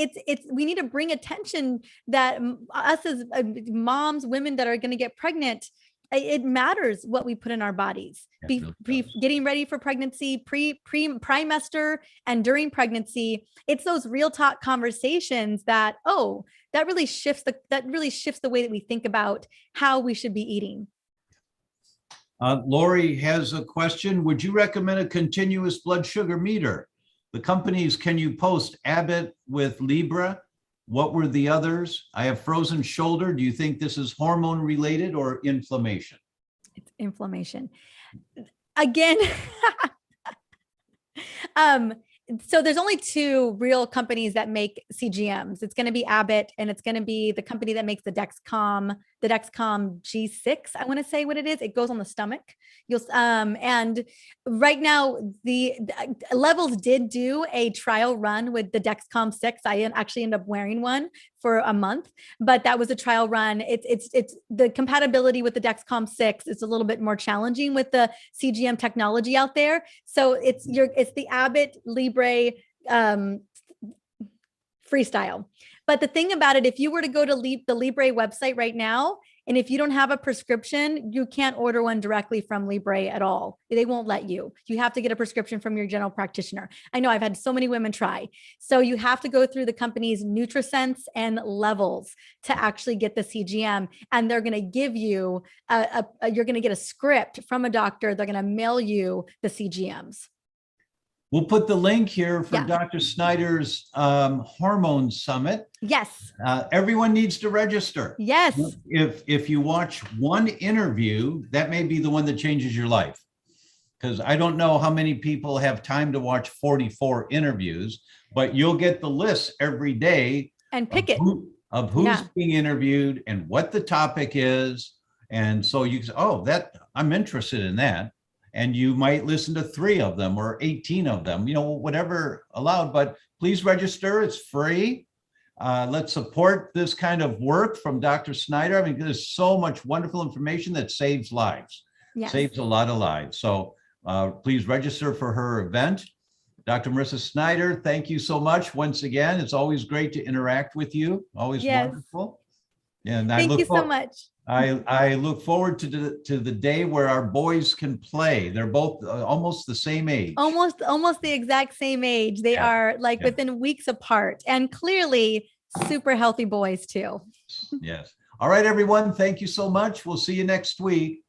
we need to bring attention that us as moms, women that are going to get pregnant, it matters what we put in our bodies. Getting ready for pregnancy, trimester, and during pregnancy. It's those real talk conversations that, oh, that really shifts the way that we think about how we should be eating. Lori has a question. Would you recommend a continuous blood sugar meter? The companies, can you post Abbott with Libre? What were the others? I have frozen shoulder. Do you think this is hormone related or inflammation? It's inflammation. Again, so there's only two real companies that make CGMs. It's going to be Abbott, and it's going to be the company that makes the Dexcom G6. I want to say what it is. It goes on the stomach. And right now the Levels did do a trial run with the Dexcom 6. I actually ended up wearing one for a month, but that was a trial run. It's the compatibility with the Dexcom 6 is a little bit more challenging with the CGM technology out there. So it's the Abbott Libre Freestyle. But the thing about it, if you were to go to the Libre website right now, and if you don't have a prescription, you can't order one directly from Libre at all. They won't let you. You have to get a prescription from your general practitioner. I know I've had so many women try. So you have to go through the company's NutriSense and Levels to actually get the CGM. And they're going to give you, you're going to get a script from a doctor. They're going to mail you the CGMs. We'll put the link here for Dr. Snyder's Hormone Summit. Yes. Everyone needs to register. Yes. If you watch one interview, that may be the one that changes your life. Because I don't know how many people have time to watch 44 interviews, but you'll get the list every day. And pick of who's being interviewed and what the topic is. And so you can say, oh, I'm interested in that. And you might listen to 3 of them or 18 of them, whatever allowed, but please register. It's free. Let's support this kind of work from Dr. Snyder. I mean, there's so much wonderful information that saves lives, saves a lot of lives. So please register for her event. Dr. Marissa Snyder, thank you so much once again. It's always great to interact with you. Always wonderful. And thank you so much. I look forward to the day where our boys can play. They're both almost the same age. Almost the exact same age. They are within weeks apart, and clearly super healthy boys too. Yes. All right, everyone. Thank you so much. We'll see you next week.